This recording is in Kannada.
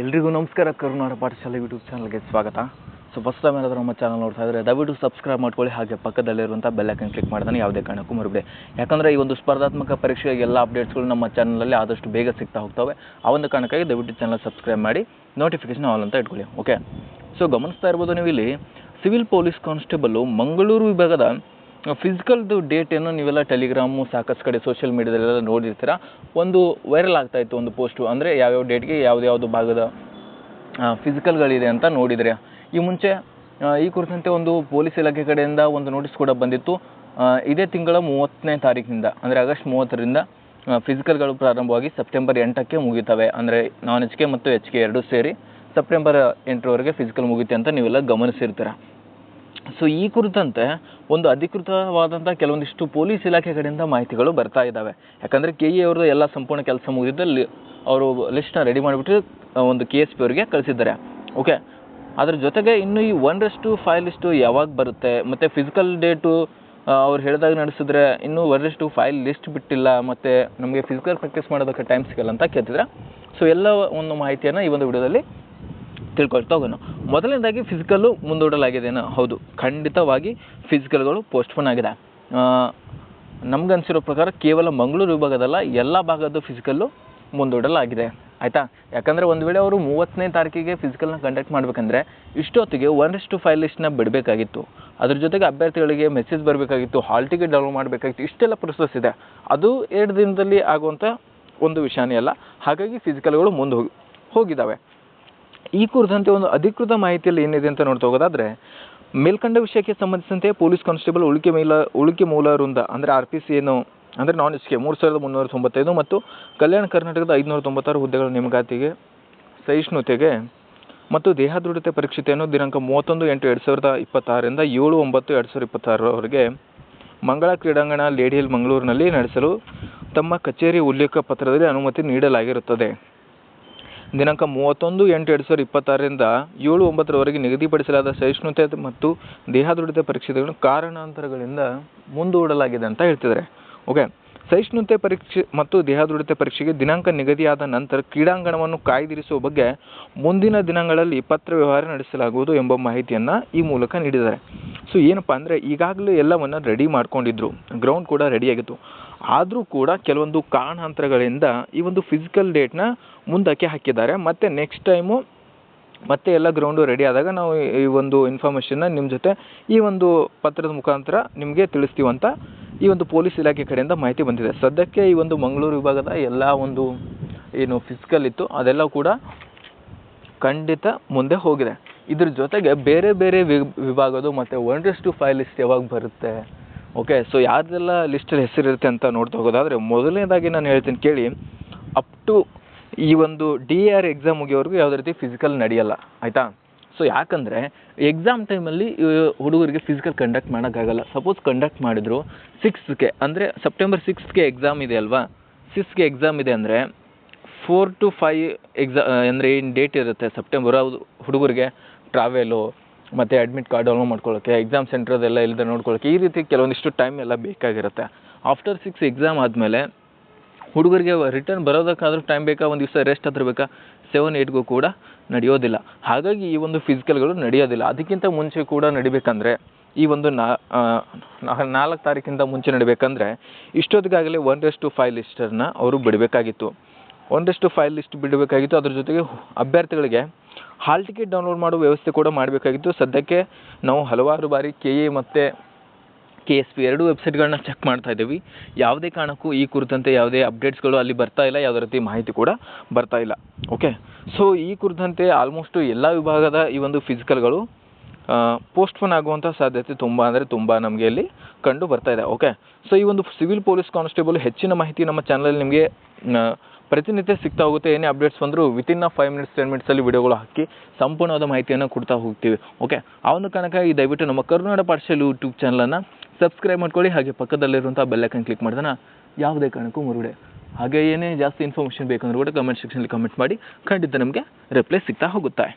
ಎಲ್ರಿಗೂ ನಮಸ್ಕಾರ. ಕರುನಾಡ ಪಾಠಶಾಲೆ ಯೂಟ್ಯೂಬ್ ಚಾನಲ್ಗೆ ಸ್ವಾಗತ. ಸೊ ಫಸ್ಟ್ ಟೈಮ್ ಏನಾದರೂ ನಮ್ಮ ಚಾನಲ್ ನೋಡ್ತಾ ಇದ್ದರೆ ದಯವಿಟ್ಟು ಸಬ್ಸ್ಕ್ರೈಬ್ ಮಾಡ್ಕೊಳ್ಳಿ, ಹಾಗೆ ಪಕ್ಕದಲ್ಲಿರುವಂಥ ಬೆಲ್ ಐಕನ್ ಕ್ಲಿಕ್ ಮಾಡ್ತಾನೆ ಯಾವುದೇ ಕಾರಣಕ್ಕೂ ಮರಿಬೇಡಿ. ಯಾಕಂದರೆ ಈ ಒಂದು ಸ್ಪರ್ಧಾತ್ಮಕ ಪರೀಕ್ಷೆಯ ಎಲ್ಲ ಅಪ್ಡೇಟ್ಸ್ಗಳು ನಮ್ಮ ಚಾನಲಲ್ಲಿ ಆದಷ್ಟು ಬೇಗ ಸಿಗ್ತಾ ಹೋಗ್ತವೆ. ಆ ಒಂದು ಕಾರಣಕ್ಕಾಗಿ ದಯವಿಟ್ಟು ಚಾನಲ್ ಸಬ್ಸ್ಕ್ರೈಬ್ ಮಾಡಿ ನೋಟಿಫಿಕೇಶನ್ ಆಲ್ ಅಂತ ಇಟ್ಕೊಳ್ಳಿ. ಓಕೆ, ಸೊ ಗಮನಿಸ್ತಾ ಇರ್ಬೋದು ನೀವು ಇಲ್ಲಿ ಸಿವಿಲ್ ಪೊಲೀಸ್ ಕಾನ್ಸ್ಟೇಬಲು ಮಂಗಳೂರು ವಿಭಾಗದ ಫಿಸಿಕಲ್ದು ಡೇಟನ್ನು ನೀವೆಲ್ಲ ಟೆಲಿಗ್ರಾಮು ಸಾಕಷ್ಟು ಕಡೆ ಸೋಷಿಯಲ್ ಮೀಡಿಯಾದಲ್ಲೆಲ್ಲ ನೋಡಿರ್ತೀರ. ಒಂದು ವೈರಲ್ ಆಗ್ತಾಯಿತ್ತು ಒಂದು ಪೋಸ್ಟು, ಅಂದರೆ ಯಾವ್ಯಾವ ಡೇಟ್ಗೆ ಯಾವ್ದು ಭಾಗದ ಫಿಸಿಕಲ್ಗಳಿದೆ ಅಂತ ನೋಡಿದರೆ. ಈ ಮುಂಚೆ ಈ ಕುರಿತಂತೆ ಒಂದು ಪೊಲೀಸ್ ಇಲಾಖೆ ಕಡೆಯಿಂದ ಒಂದು ನೋಟಿಸ್ ಕೂಡ ಬಂದಿತ್ತು. ಇದೇ ತಿಂಗಳ 30ನೇ ತಾರೀಕಿನಿಂದ ಅಂದರೆ ಆಗಸ್ಟ್ 30ರಿಂದ ಫಿಸಿಕಲ್ಗಳು ಪ್ರಾರಂಭವಾಗಿ ಸೆಪ್ಟೆಂಬರ್ 8ಕ್ಕೆ ಮುಗಿತವೆ. ಅಂದರೆ ನಾನ್ ಎಚ್ ಕೆ ಮತ್ತು ಎಚ್ ಕೆ ಎರಡೂ ಸೇರಿ ಸೆಪ್ಟೆಂಬರ್ 8ರವರೆಗೆ ಫಿಸಿಕಲ್ ಮುಗಿತೆ ಅಂತ ನೀವೆಲ್ಲ ಗಮನಿಸಿರ್ತೀರ. ಸೊ ಈ ಕುರಿತಂತೆ ಒಂದು ಅಧಿಕೃತವಾದಂಥ ಕೆಲವೊಂದಿಷ್ಟು ಪೊಲೀಸ್ ಇಲಾಖೆ ಕಡೆಯಿಂದ ಮಾಹಿತಿಗಳು ಬರ್ತಾ ಇದ್ದಾವೆ. ಯಾಕಂದರೆ ಕೆ ಇ ಅವ್ರದ್ದು ಎಲ್ಲ ಸಂಪೂರ್ಣ ಕೆಲಸ ಮುಗಿದಿದ್ದಲ್ಲಿ ಅವರು ಲಿಸ್ಟ್ನ ರೆಡಿ ಮಾಡಿಬಿಟ್ಟು ಒಂದು KSP ಅವರಿಗೆ ಕಳಿಸಿದ್ದಾರೆ. ಓಕೆ, ಅದ್ರ ಜೊತೆಗೆ ಇನ್ನು ಈ 1:5 ಲಿಸ್ಟು ಯಾವಾಗ ಬರುತ್ತೆ, ಮತ್ತು ಫಿಸಿಕಲ್ ಡೇಟು ಅವ್ರು ಹೇಳಿದಾಗ ನಡೆಸಿದ್ರೆ ಇನ್ನೂ 1:5 ಲಿಸ್ಟ್ ಬಿಟ್ಟಿಲ್ಲ, ಮತ್ತು ನಮಗೆ ಫಿಸಿಕಲ್ ಪ್ರಾಕ್ಟೀಸ್ ಮಾಡೋದಕ್ಕೆ ಟೈಮ್ ಸಿಗಲ್ಲ ಅಂತ ಕೇಳ್ತಿದ್ರೆ. ಸೊ ಎಲ್ಲ ಒಂದು ಮಾಹಿತಿಯನ್ನು ಈ ಒಂದು ವಿಡಿಯೋದಲ್ಲಿ ತಿಳ್ಕೊಳ್ತಾ ಹೋಗೋಣ. ಮೊದಲನೇದಾಗಿ ಫಿಸಿಕಲ್ಲು ಮುಂದೂಡಲಾಗಿದೆಯಾ? ಹೌದು, ಖಂಡಿತವಾಗಿ ಫಿಸಿಕಲ್ಗಳು ಪೋಸ್ಟ್ಪೋನ್ ಆಗಿದೆ. ನಮ್ಗನ್ಸಿರೋ ಪ್ರಕಾರ ಕೇವಲ ಮಂಗಳೂರು ವಿಭಾಗದಲ್ಲ, ಎಲ್ಲ ಭಾಗದ ಫಿಸಿಕಲ್ಲು ಮುಂದೂಡಲಾಗಿದೆ. ಆಯಿತಾ? ಯಾಕಂದರೆ ಒಂದು ವೇಳೆ ಅವರು 30ನೇ ತಾರೀಕಿಗೆ ಫಿಸಿಕಲ್ನ ಕಂಡಕ್ಟ್ ಮಾಡಬೇಕಂದ್ರೆ ಇಷ್ಟೊತ್ತಿಗೆ 1:5 ಲಿಸ್ಟ್ನ ಬಿಡಬೇಕಾಗಿತ್ತು. ಅದ್ರ ಜೊತೆಗೆ ಅಭ್ಯರ್ಥಿಗಳಿಗೆ ಮೆಸೇಜ್ ಬರಬೇಕಾಗಿತ್ತು, ಹಾಲ್ ಟಿಕೆಟ್ ಡೌನ್ಲೋಡ್ ಮಾಡಬೇಕಾಗಿತ್ತು. ಇಷ್ಟೆಲ್ಲ ಪ್ರೊಸೆಸ್ ಇದೆ. ಅದು 2 ದಿನದಲ್ಲಿ ಆಗುವಂಥ ಒಂದು ವಿಷಯನೇ ಅಲ್ಲ. ಹಾಗಾಗಿ ಫಿಸಿಕಲ್ಗಳು ಮುಂದೆ ಹೋಗಿದ್ದಾವೆ. ಈ ಕುರಿತಂತೆ ಒಂದು ಅಧಿಕೃತ ಮಾಹಿತಿಯಲ್ಲಿ ಏನಿದೆ ಅಂತ ನೋಡ್ತಾ ಹೋಗೋದಾದರೆ, ಮೇಲ್ಕಂಡ ವಿಷಯಕ್ಕೆ ಸಂಬಂಧಿಸಿದಂತೆ ಪೊಲೀಸ್ ಕಾನ್ಸ್ಟೇಬಲ್ ಉಳಿಕೆ ಮೂಲ ವೃಂದ ಅಂದರೆ RPC ಏನು ಅಂದರೆ ನಾನ್ ಎಚ್ ಕೆ 3395 ಮತ್ತು ಕಲ್ಯಾಣ ಕರ್ನಾಟಕದ 596 ಹುದ್ದೆಗಳ ನೇಮಕಾತಿಗೆ ಸಹಿಷ್ಣುತೆಗೆ ಮತ್ತು ದೇಹದೃಢತೆ ಪರೀಕ್ಷೆಯನ್ನು ದಿನಾಂಕ 31/8/2026ರಿಂದ 7/9/2026ರವರೆಗೆ ಮಂಗಳ ಕ್ರೀಡಾಂಗಣ ಲೇಡಿ ಹಿಲ್ ಮಂಗಳೂರಿನಲ್ಲಿ ನಡೆಸಲು ತಮ್ಮ ಕಚೇರಿ ಉಲ್ಲೇಖ ಪತ್ರದಲ್ಲಿ ಅನುಮತಿ ನೀಡಲಾಗಿರುತ್ತದೆ. ದಿನಾಂಕ 31/8/2026ರಿಂದ 7/9ರವರೆಗೆ ನಿಗದಿಪಡಿಸಲಾದ ಸಹಿಷ್ಣುತೆ ಮತ್ತು ದೇಹದೃಢತೆ ಪರೀಕ್ಷೆಗಳನ್ನು ಕಾರಣಾಂತರಗಳಿಂದ ಮುಂದೂಡಲಾಗಿದೆ ಅಂತ ಹೇಳ್ತಿದ್ದಾರೆ. ಓಕೆ, ಸಹಿಷ್ಣುತೆ ಪರೀಕ್ಷೆ ಮತ್ತು ದೇಹದೃಢತೆ ಪರೀಕ್ಷೆಗೆ ದಿನಾಂಕ ನಿಗದಿಯಾದ ನಂತರ ಕ್ರೀಡಾಂಗಣವನ್ನು ಕಾಯ್ದಿರಿಸುವ ಬಗ್ಗೆ ಮುಂದಿನ ದಿನಗಳಲ್ಲಿ ಪತ್ರ ವ್ಯವಹಾರ ನಡೆಸಲಾಗುವುದು ಎಂಬ ಮಾಹಿತಿಯನ್ನು ಈ ಮೂಲಕ ನೀಡಿದ್ದಾರೆ. ಸೊ ಏನಪ್ಪ ಅಂದರೆ, ಈಗಾಗಲೇ ಎಲ್ಲವನ್ನು ರೆಡಿ ಮಾಡ್ಕೊಂಡಿದ್ರು, ಗ್ರೌಂಡ್ ಕೂಡ ರೆಡಿಯಾಗಿತ್ತು. ಆದರೂ ಕೂಡ ಕೆಲವೊಂದು ಕಾರಣಾಂತರಗಳಿಂದ ಈ ಒಂದು ಫಿಸಿಕಲ್ ಡೇಟ್ನ ಮುಂದಕ್ಕೆ ಹಾಕಿದ್ದಾರೆ. ಮತ್ತು ನೆಕ್ಸ್ಟ್ ಟೈಮು ಮತ್ತೆ ಎಲ್ಲ ಗ್ರೌಂಡು ರೆಡಿ ಆದಾಗ ನಾವು ಈ ಒಂದು ಇನ್ಫಾರ್ಮೇಷನ್ನ ನಿಮ್ಮ ಜೊತೆ ಈ ಒಂದು ಪತ್ರದ ಮುಖಾಂತರ ನಿಮಗೆ ತಿಳಿಸ್ತೀವಂತ ಈ ಒಂದು ಪೊಲೀಸ್ ಇಲಾಖೆ ಕಡೆಯಿಂದ ಮಾಹಿತಿ ಬಂದಿದೆ. ಸದ್ಯಕ್ಕೆ ಈ ಒಂದು ಮಂಗಳೂರು ವಿಭಾಗದ ಎಲ್ಲ ಒಂದು ಏನು ಫಿಸಿಕಲ್ ಇತ್ತು ಅದೆಲ್ಲ ಕೂಡ ಖಂಡಿತ ಮುಂದೆ ಹೋಗಿದೆ. ಇದ್ರ ಜೊತೆಗೆ ಬೇರೆ ಬೇರೆ ವಿಭಾಗದ್ದು ಮತ್ತು 1:5 ಲಿಸ್ಟ್ ಯಾವಾಗ ಬರುತ್ತೆ? ಓಕೆ, ಸೊ ಯಾರ್ದೆಲ್ಲ ಲಿಸ್ಟಲ್ಲಿ ಹೆಸರಿರುತ್ತೆ ಅಂತ ನೋಡ್ತಾ ಹೋಗೋದಾದರೆ, ಮೊದಲನೇದಾಗಿ ನಾನು ಹೇಳ್ತೀನಿ ಕೇಳಿ, ಅಪ್ ಟು ಈ ಒಂದು DAR ಎಕ್ಸಾಮ್ ಮುಗಿಯೋವರೆಗೂ ಯಾವುದೇ ರೀತಿ ಫಿಸಿಕಲ್ ನಡೆಯಲ್ಲ. ಆಯಿತಾ? ಸೊ ಯಾಕಂದರೆ ಎಕ್ಸಾಮ್ ಟೈಮಲ್ಲಿ ಹುಡುಗರಿಗೆ ಫಿಸಿಕಲ್ ಕಂಡಕ್ಟ್ ಮಾಡೋಕ್ಕಾಗಲ್ಲ. ಸಪೋಸ್ ಕಂಡಕ್ಟ್ ಮಾಡಿದ್ರು 6ಗೆ ಅಂದರೆ ಸೆಪ್ಟೆಂಬರ್ 6ಗೆ ಎಕ್ಸಾಮ್ ಇದೆ ಅಲ್ವಾ, 6ಗೆ ಎಕ್ಸಾಮ್ ಇದೆ ಅಂದರೆ 4 to 5 ಅಂದರೆ ಏನು ಡೇಟ್ ಇರುತ್ತೆ ಸೆಪ್ಟೆಂಬರ್, ಅದು ಹುಡುಗರಿಗೆ ಟ್ರಾವೆಲು ಮತ್ತು ಅಡ್ಮಿಟ್ ಕಾರ್ಡ್ ಡೌನ್ಲೋಡ್ ಮಾಡ್ಕೊಳ್ಳೋಕ್ಕೆ, ಎಕ್ಸಾಮ್ ಸೆಂಟ್ರದೆಲ್ಲ ಇಲ್ಲದೆ ನೋಡ್ಕೊಳ್ಳೋಕ್ಕೆ, ಈ ರೀತಿ ಕೆಲವೊಂದಿಷ್ಟು ಟೈಮ್ ಎಲ್ಲ ಬೇಕಾಗಿರುತ್ತೆ. ಆಫ್ಟರ್ 6 ಎಕ್ಸಾಮ್ ಆದಮೇಲೆ ಹುಡುಗರಿಗೆ ರಿಟರ್ನ್ ಬರೋದಕ್ಕಾದ್ರೂ ಟೈಮ್ ಬೇಕಾ, ಒಂದು ದಿವಸ ರೆಸ್ಟ್ ಹತ್ರ ಬೇಕಾ, 7-8ಗೂ ಕೂಡ ನಡೆಯೋದಿಲ್ಲ. ಹಾಗಾಗಿ ಈ ಒಂದು ಫಿಸಿಕಲ್ಗಳು ನಡೆಯೋದಿಲ್ಲ. ಅದಕ್ಕಿಂತ ಮುಂಚೆ ಕೂಡ ನಡಿಬೇಕಂದ್ರೆ ಈ ಒಂದು 4 ತಾರೀಕಿಂದ ಮುಂಚೆ ನಡಿಬೇಕಂದ್ರೆ ಇಷ್ಟೊತ್ತಿಗಾಗಲೇ 1:5 ಲಿಸ್ಟನ್ನು ಅವರು ಬಿಡಬೇಕಾಗಿತ್ತು. 1:5 ಲಿಸ್ಟ್ ಬಿಡಬೇಕಾಗಿತ್ತು. ಅದ್ರ ಜೊತೆಗೆ ಅಭ್ಯರ್ಥಿಗಳಿಗೆ ಹಾಲ್ ಟಿಕೆಟ್ ಡೌನ್ಲೋಡ್ ಮಾಡೋ ವ್ಯವಸ್ಥೆ ಕೂಡ ಮಾಡಬೇಕಾಗಿತ್ತು. ಸದ್ಯಕ್ಕೆ ನಾವು ಹಲವಾರು ಬಾರಿ KA ಮತ್ತು KSP ಎರಡೂ ವೆಬ್ಸೈಟ್ಗಳನ್ನ ಚೆಕ್ ಮಾಡ್ತಾ ಇದ್ದೀವಿ. ಯಾವುದೇ ಕಾರಣಕ್ಕೂ ಈ ಕುರಿತಂತೆ ಯಾವುದೇ ಅಪ್ಡೇಟ್ಸ್ಗಳು ಅಲ್ಲಿ ಬರ್ತಾ ಇಲ್ಲ, ಯಾವುದೇ ರೀತಿ ಮಾಹಿತಿ ಕೂಡ ಬರ್ತಾ ಇಲ್ಲ. ಓಕೆ, ಸೊ ಈ ಕುರಿತಂತೆ ಆಲ್ಮೋಸ್ಟು ಎಲ್ಲ ವಿಭಾಗದ ಈ ಒಂದು ಫಿಸಿಕಲ್ಗಳು ಪೋಸ್ಟ್ಪೋನ್ ಆಗುವಂಥ ಸಾಧ್ಯತೆ ತುಂಬ ಅಂದರೆ ತುಂಬ ನಮಗೆ ಇಲ್ಲಿ ಕಂಡು ಬರ್ತಾ ಇದೆ. ಓಕೆ, ಸೊ ಈ ಒಂದು ಸಿವಿಲ್ ಪೊಲೀಸ್ ಕಾನ್ಸ್ಟೇಬಲ್ ಹೆಚ್ಚಿನ ಮಾಹಿತಿ ನಮ್ಮ ಚಾನಲಲ್ಲಿ ನಿಮಗೆ ಪ್ರತಿನಿತ್ಯ ಸಿಗ್ತಾ ಹೋಗುತ್ತೆ. ಏನೇ ಅಪ್ಡೇಟ್ಸ್ ಬಂದರೂ ವಿತಿನ್ 5 minutes 10 minutesಲ್ಲಿ ವಿಡಿಯೋಗಳು ಹಾಕಿ ಸಂಪೂರ್ಣವಾದ ಮಾಹಿತಿಯನ್ನು ಕೊಡ್ತಾ ಹೋಗ್ತೀವಿ. ಓಕೆ, ಆ ಒಂದು ಕಾರಣಕ್ಕಾಗಿ ದಯವಿಟ್ಟು ನಮ್ಮ ಕರುನಾಡ ಪಾಠಶಾಲೆ ಯೂಟ್ಯೂಬ್ ಚಾನಲನ್ನು ಸಬ್ಸ್ಕ್ರೈಬ್ ಮಾಡ್ಕೊಳ್ಳಿ, ಹಾಗೆ ಪಕ್ಕದಲ್ಲಿರುವಂಥ ಬೆಲ್ ಐಕನ್ ಕ್ಲಿಕ್ ಮಾಡಿದ್ರೆ ಯಾವುದೇ ಕಾರಣಕ್ಕೂ ಮರುಗಡೆ. ಹಾಗೆ ಏನೇ ಜಾಸ್ತಿ ಇನ್ಫಾರ್ಮೇಷನ್ ಬೇಕಂದ್ರೂ ಕೂಡ ಕಮೆಂಟ್ ಸೆಕ್ಷನಲ್ಲಿ ಕಮೆಂಟ್ ಮಾಡಿ, ಖಂಡಿತ ನಮಗೆ ರಿಪ್ಲೈ ಸಿಗ್ತಾ ಹೋಗುತ್ತೆ.